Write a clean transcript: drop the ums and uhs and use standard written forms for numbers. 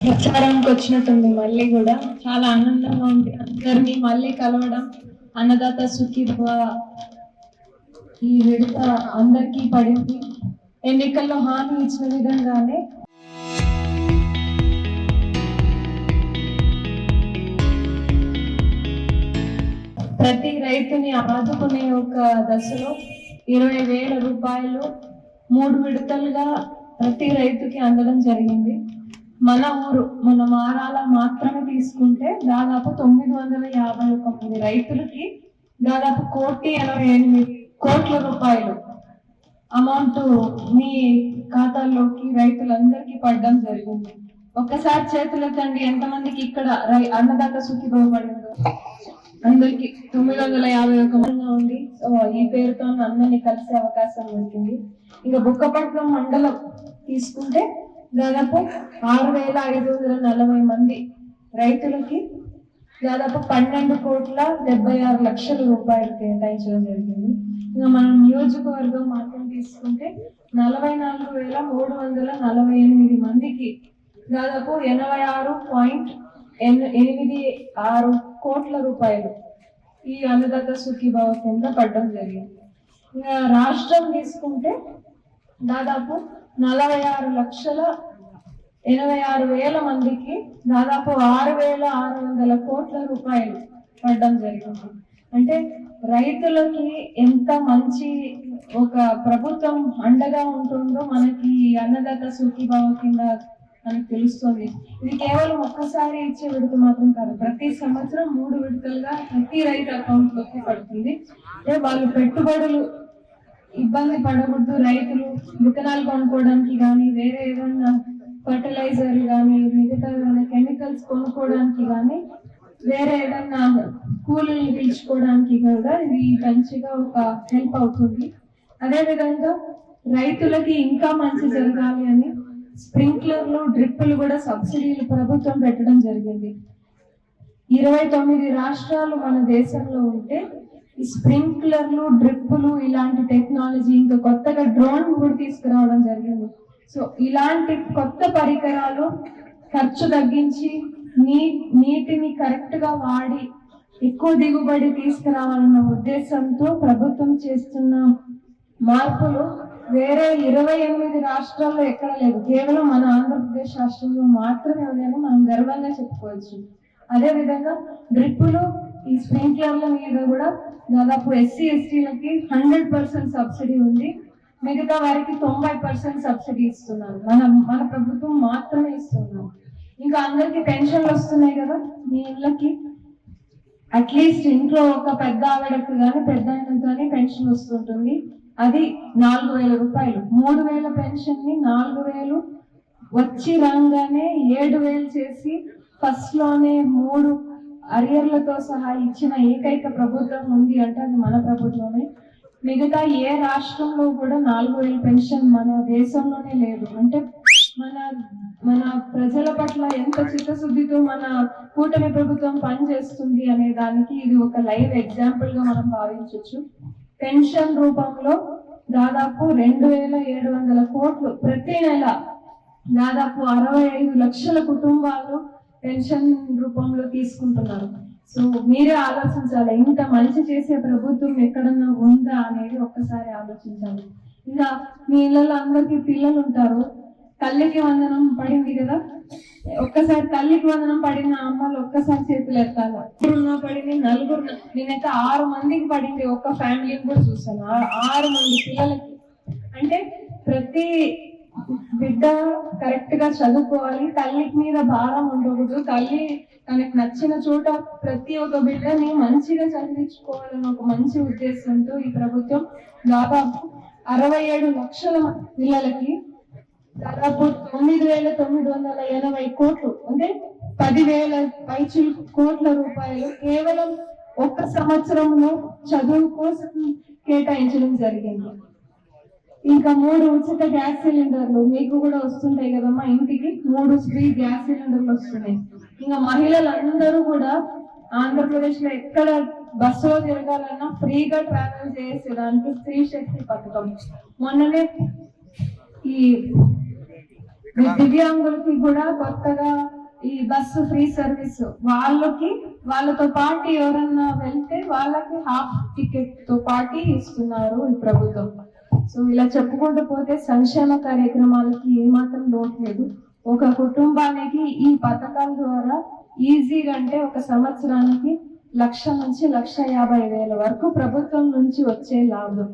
ప్రచారానికి వచ్చినట్టుంది. మళ్ళీ కూడా చాలా ఆనందంగా ఉంది అందరినీ మళ్ళీ కలవడం. అన్నదాత సుఖీభవ ఈ విడత అందరికీ పడింది. ఎన్నికల్లో హామీ ఇచ్చిన విధంగానే ప్రతి రైతుని ఆదుకునే ఒక దశలో 20,000 రూపాయలు 3 విడతలుగా ప్రతి రైతుకి అందడం జరిగింది. మన ఊరు మన మారాల మాత్రమే తీసుకుంటే దాదాపు 951 మంది రైతులకి దాదాపు 1,88,00,00,000 రూపాయలు అమౌంట్ మీ ఖాతాల్లోకి రైతులందరికీ పడడం జరిగింది. ఒక్కసారి చేతులెత్తండి ఎంతమందికి ఇక్కడ అన్నదాత సుఖీభవ పడిందో. అందరికి 951 ఉంది. ఈ పేరుతో అందరినీ కలిసే అవకాశం ఉంటుంది. ఇంకా బుక్కపట్నం మండలం తీసుకుంటే దాదాపు 6,540 మంది రైతులకి దాదాపు 12,76,00,000 రూపాయలు కేటాయించడం జరిగింది. ఇంకా మనం నియోజకవర్గం మాత్రం తీసుకుంటే 44,348 మందికి దాదాపు 86.86 కోట్ల రూపాయలు ఈ అన్నదాత సుఖీభవ కింద పడడం జరిగింది. ఇంకా రాష్ట్రం తీసుకుంటే దాదాపు 46,86,000 మందికి దాదాపు 6,600 కోట్ల రూపాయలు పడడం జరిగింది. అంటే రైతులకి ఎంత మంచి ఒక ప్రభుత్వం అండగా ఉంటుందో మనకి అన్నదాత సుఖీభవ కింద మనకు తెలుస్తుంది. ఇది కేవలం ఒక్కసారి ఇచ్చే విడత మాత్రం కాదు, ప్రతి సంవత్సరం 3 విడతలుగా ప్రతి రైతు అకౌంట్ లోకి పడుతుంది. అంటే వాళ్ళు పెట్టుబడులు ఇబ్బంది పడకూడదు, రైతులు విత్తనాలు కొనుక్కోవడానికి కానీ వేరే ఏదైనా ఫర్టిలైజర్ కానీ మిగతా ఏదైనా కెమికల్స్ కొనుక్కోవడానికి కానీ వేరే ఏదైనా కూలీలు పిలుచుకోవడానికి కూడా ఇది మంచిగా ఒక హెల్ప్ అవుతుంది. అదేవిధంగా రైతులకి ఇంకా మంచి జరగాలి అని స్ప్రింక్లర్లు డ్రిప్పులు కూడా సబ్సిడీలు ప్రభుత్వం పెట్టడం జరిగింది. 29 రాష్ట్రాలు మన దేశంలో ఉంటే ఈ స్ప్రింక్లర్లు డ్రిప్పులు ఇలాంటి టెక్నాలజీ ఇంకా కొత్తగా డ్రోన్ కూడా తీసుకురావడం జరిగింది. సో ఇలాంటి కొత్త పరికరాలు ఖర్చు తగ్గించి నీటిని కరెక్ట్ గా వాడి ఎక్కువ దిగుబడి తీసుకురావాలన్న ఉద్దేశంతో ప్రభుత్వం చేస్తున్న మార్పులు వేరే 28 రాష్ట్రాల్లో ఎక్కడ లేదు, కేవలం మన ఆంధ్రప్రదేశ్ రాష్ట్రంలో మాత్రమే ఉందని మనం గర్వంగా చెప్పుకోవచ్చు. అదే విధంగా డ్రిప్పులు ఈ స్ప్రింక్లర్ల మీద కూడా దాదాపు ఎస్సీ ఎస్టీలకి 100% సబ్సిడీ ఉంది, మిగతా వారికి 90% సబ్సిడీ ఇస్తున్నారు. మన ప్రభుత్వం మాత్రమే ఇస్తున్నారు. ఇంకా అందరికి పెన్షన్లు వస్తున్నాయి కదా, మీ ఇళ్ళకి అట్లీస్ట్ ఇంట్లో ఒక పెద్ద ఆవిడకు కానీ పెద్ద ఆయనకు కానీ పెన్షన్ వస్తుంటుంది. అది 4,000 రూపాయలు. 3,000 పెన్షన్ ని 4,000 వచ్చి రాగానే 7,000 చేసి ఫస్ట్ లోనే 3 అరియర్లతో సహా ఇచ్చిన ఏకైక ప్రభుత్వం ఉంది అంటే అది మన ప్రభుత్వమే. మిగతా ఏ రాష్ట్రంలో కూడా 4,000 పెన్షన్ మన దేశంలోనే లేదు. అంటే మన ప్రజల పట్ల ఎంత చిత్తశుద్ధితో మన కూటమి ప్రభుత్వం పనిచేస్తుంది అనే దానికి ఇది ఒక లైవ్ ఎగ్జాంపుల్ గా మనం భావించవచ్చు. పెన్షన్ రూపంలో దాదాపు 2,700 కోట్లు ప్రతి నెల దాదాపు 65 లక్షల కుటుంబాలు పెన్షన్ రూపంలో తీసుకుంటున్నారు. సో మీరే ఆలోచించాలి, ఇంత మంచి చేసే ప్రభుత్వం ఎక్కడన్నా ఉందా అనేది ఒక్కసారి ఆలోచించాలి. ఇంకా మీ ఇళ్ళలో అందరికీ పిల్లలు ఉంటారు, తల్లికి వందనం పడింది కదా, ఒక్కసారి తల్లికి వందనం పడిన అమ్మలు ఒక్కసారి చేతులు ఎత్తాలి. పడింది 4, నేనైతే 6 మందికి పడింది. ఒక్క ఫ్యామిలీని కూడా చూసాను, 6 మంది పిల్లలకి. అంటే ప్రతి బిడ్డ కరెక్ట్ గా చదువుకోవాలి, తల్లికి మీద భారం ఉండకూడదు, తల్లి తనకు నచ్చిన చోట ప్రతి ఒక్క బిడ్డని మంచిగా చదివించుకోవాలని ఒక మంచి ఉద్దేశంతో ఈ ప్రభుత్వం దాదాపు 67 లక్షల పిల్లలకి దాదాపు 9,980 కోట్లు అంటే 10,000 పైచిలుకు కోట్ల రూపాయలు కేవలం ఒక్క సంవత్సరంలో చదువు కోసం కేటాయించడం జరిగింది. ఇంకా 3 ఉచిత గ్యాస్ సిలిండర్లు మీకు కూడా వస్తుంటాయి కదమ్మా, ఇంటికి 3 ఫ్రీ గ్యాస్ సిలిండర్లు వస్తున్నాయి. ఇంకా మహిళలందరూ కూడా ఆంధ్రప్రదేశ్ లో ఎక్కడ బస్సులో తిరగాలన్నా ఫ్రీగా ట్రావెల్ చేసేదానికి స్త్రీ శక్తి పథకం మొన్ననే ఈ దివ్యాంగులకి కూడా కొత్తగా ఈ బస్సు ఫ్రీ సర్వీస్, వాళ్ళతో పాటు ఎవరన్నా వెళ్తే వాళ్ళకి హాఫ్ టికెట్ తో పాటు ఇస్తున్నారు ఈ ప్రభుత్వం. సో ఇలా చెప్పుకుంటూ పోతే సంక్షేమ కార్యక్రమాలకి ఏమాత్రం లోటు లేదు. ఒక కుటుంబానికి ఈ పథకాల ద్వారా ఈజీగా అంటే ఒక సంవత్సరానికి 1,00,000 నుంచి 1,50,000 వరకు ప్రభుత్వం నుంచి వచ్చే లాభం.